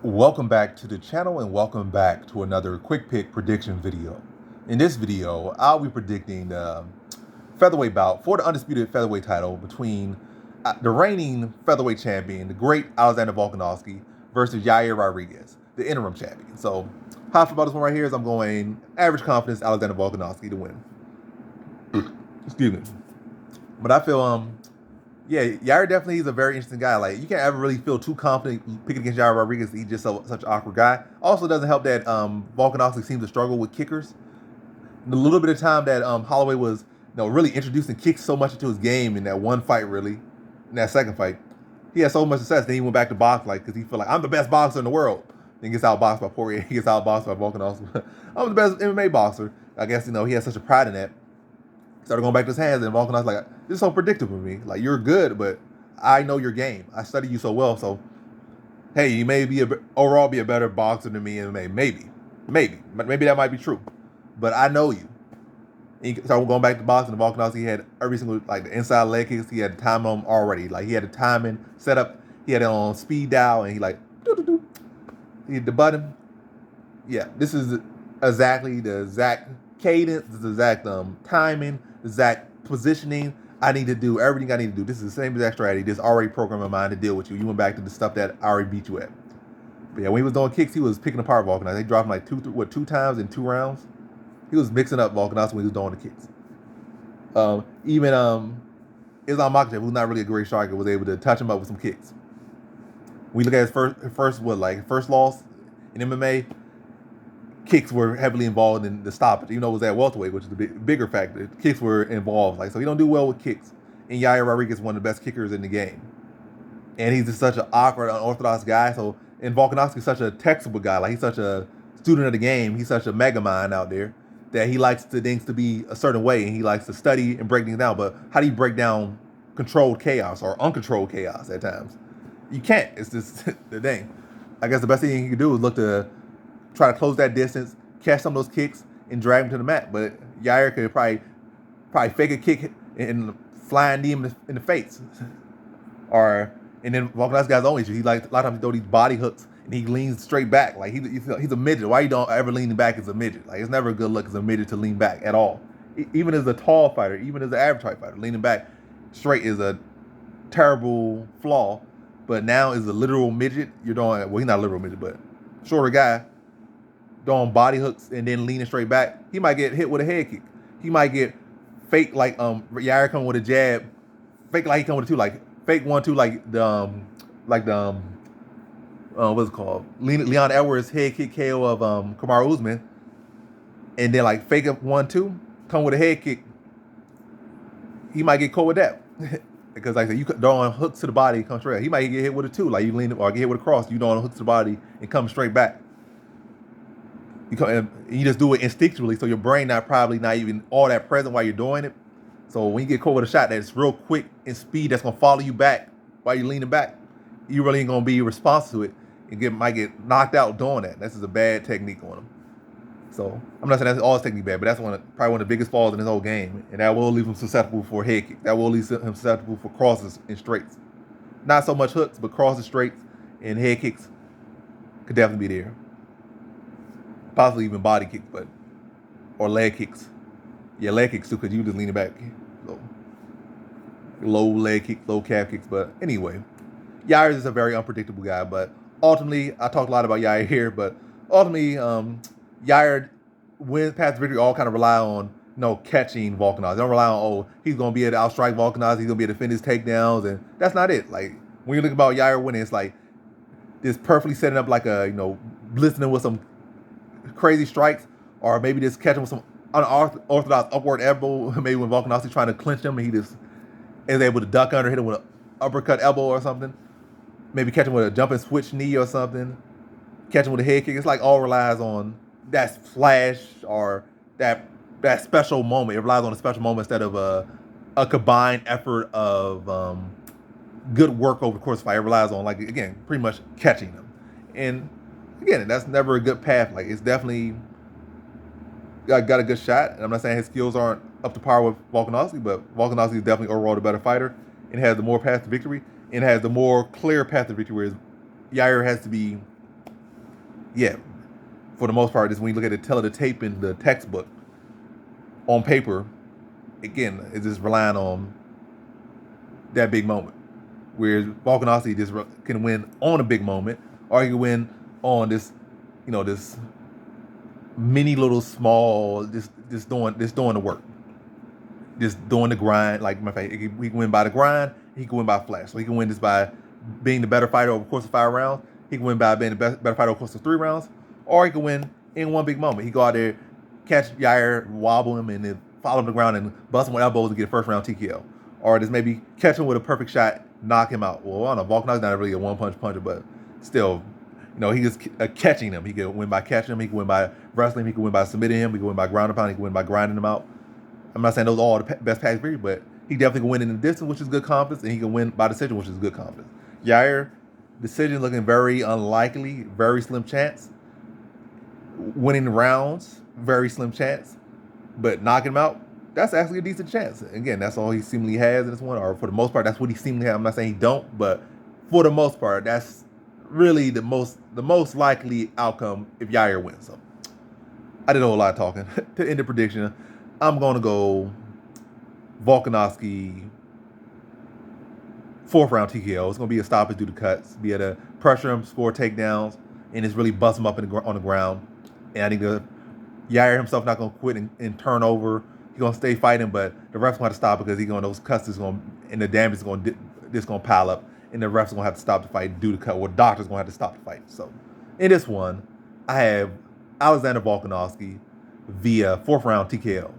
Welcome back to the channel and welcome back to another quick pick prediction video. In this video, I'll be predicting the featherweight bout for the undisputed featherweight title between the reigning featherweight champion, the great Alexander Volkanovski, versus Yair Rodriguez, the interim champion. So, how I feel about this one right here is I'm going average confidence Alexander Volkanovski to win. Excuse me. But I feel yeah, Yair definitely is a very interesting guy. Like, you can't ever really feel too confident picking against Yair Rodriguez. He's just such an awkward guy. Also, doesn't help that Volkanovski seems to struggle with kickers. The little bit of time that Holloway was, really introducing kicks so much into his game in that one fight, really, in that second fight, he had so much success. Then he went back to box, like, because he felt like I'm the best boxer in the world. Then gets outboxed by Poirier. He gets outboxed by Volkanovski. I'm the best MMA boxer. I guess he has such a pride in that. Started going back to his hands, and Volkanovski's like, this is so predictable to me. Like, you're good, but I know your game. I study you so well. So, hey, you may overall be a better boxer than me in MMA. Maybe that might be true. But I know you. And he started going back to boxing. And Volkanovski had every single, like, the inside leg kicks. He had the time on him already. Like, he had the timing set up. He had it on speed dial, and he like, doo-doo-doo. He hit the button. Yeah, this is exactly the exact cadence, the exact timing, the exact positioning I need to do, everything I need to do. This is the same exact strategy. This already programmed in mind to deal with you. You went back to the stuff that I already beat you at. But yeah, when he was doing kicks, he was picking apart Volkanovski. They dropped him like two times in 2 rounds. He was mixing up Volkanovski when he was doing the kicks. Even Islam Makhachev, who's not really a great striker, was able to touch him up with some kicks. We look at his first loss in MMA. Kicks were heavily involved in the stoppage, even though it was at welterweight, which is the bigger factor. Kicks were involved, so he don't do well with kicks. And Yair Rodriguez is one of the best kickers in the game, and he's just such an awkward, unorthodox guy. So, and Volkanovski is such a textbook guy, like he's such a student of the game. He's such a mega mind out there that he likes things to be a certain way, and he likes to study and break things down. But how do you break down controlled chaos or uncontrolled chaos at times? You can't. It's just the thing. I guess the best thing you can do is look to try to close that distance, catch some of those kicks, and drag him to the mat. But Yair could probably fake a kick and flying knee him in the face. And then Volkanovski guy's own issue. He like a lot of times he throw these body hooks and he leans straight back. Like he's a midget. Why you don't ever lean back as a midget? Like, it's never a good look as a midget to lean back at all. Even as a tall fighter, even as an average height fighter, leaning back straight is a terrible flaw. But now as a literal midget, you're doing, well, he's not a literal midget, but shorter guy, throwing body hooks and then leaning straight back, he might get hit with a head kick. He might get fake, like Yair coming with a jab, fake like he coming with a two, like fake 1-2, what's it called? Leon Edwards head kick KO of Kamaru Usman, and then like fake up 1-2, come with a head kick. He might get caught with that. Because like I said, you throwing hooks to the body, come straight. He might get hit with a two, like you lean or get hit with a cross. You throwing hooks to the body and come straight back. You just do it instinctually, so your brain probably not even all that present while you're doing it. So when you get caught with a shot that's real quick and speed, that's gonna follow you back while you're leaning back, you really ain't gonna be responsive to it and might get knocked out doing that. This is a bad technique on him. So I'm not saying that's all his technique bad, but that's probably one of the biggest flaws in his whole game, and that will leave him susceptible for a head kick. That will leave him susceptible for crosses and straights. Not so much hooks, but crosses, straights, and head kicks could definitely be there. Possibly even body kicks, or leg kicks. Yeah, leg kicks too, because you just leaning back. So, low leg kicks, low calf kicks. But anyway, Yair is a very unpredictable guy. But ultimately, I talked a lot about Yair here, but ultimately, Yair wins past victory all kind of rely on catching Volkanovski. They don't rely on he's gonna be able to outstrike Volkanovski, he's gonna be able to defend his takedowns, and that's not it. Like, when you look about Yair winning, it's like this perfectly setting up like a blitzing with some crazy strikes, or maybe just catch him with some unorthodox upward elbow. Maybe when Volkanovski's trying to clinch him, and he just is able to duck under, hit him with an uppercut elbow or something. Maybe catch him with a jumping switch knee or something. Catch him with a head kick. It's like all relies on that flash or that special moment. It relies on a special moment instead of a combined effort of good work over the course of the fight. It relies on, like, again, pretty much catching them. And again, that's never a good path. Like, it's definitely got a good shot. And I'm not saying his skills aren't up to par with Volkanovski, but Volkanovski is definitely overall the better fighter and has the more path to victory and has the more clear path to victory, whereas Yair has to be yeah, for the most part, is when you look at the tape in the textbook on paper, again, it's just relying on that big moment. Whereas Volkanovski just can win on a big moment, or he can win on this, this mini little small, just doing the work, just doing the grind. Like my fact, he can win by the grind. He can win by flash. So he can win just by being the better fighter over the course of 5 rounds. He can win by being the better fighter over the course of 3 rounds, or he can win in one big moment. He go out there, catch Yair, wobble him, and then follow him to the ground and bust him with elbows and get a first round TKO. Or just maybe catch him with a perfect shot, knock him out. Well, I don't know. Volkanovski's not really a one-punch puncher, but still, he just catching him. He can win by catching him. He can win by wrestling. He can win by submitting him. He can win by ground and pound. He can win by grinding him out. I'm not saying those are all the best packs period, but he definitely can win in the distance, which is good confidence, and he can win by decision, which is good confidence. Yair, decision looking very unlikely, very slim chance. Winning rounds, very slim chance. But knocking him out, that's actually a decent chance. Again, that's all he seemingly has in this one, or for the most part, that's what he seemingly has. I'm not saying he don't, but for the most part, that's really the most likely outcome if Yair wins. So I did a whole lot of talking. To end the prediction, I'm going to go Volkanovski 4th round TKO. It's going to be a stoppage due to cuts, be able to pressure him, score takedowns, and just really bust him up on the ground. And I think Yair himself not going to quit and turn over. He's going to stay fighting, but the ref's going to have to stop because those cuts and the damage is going to pile up, and the ref's going to have to stop the fight due to cut, or doctor's going to have to stop the fight. So in this one, I have Alexander Volkanovski via 4th round TKO.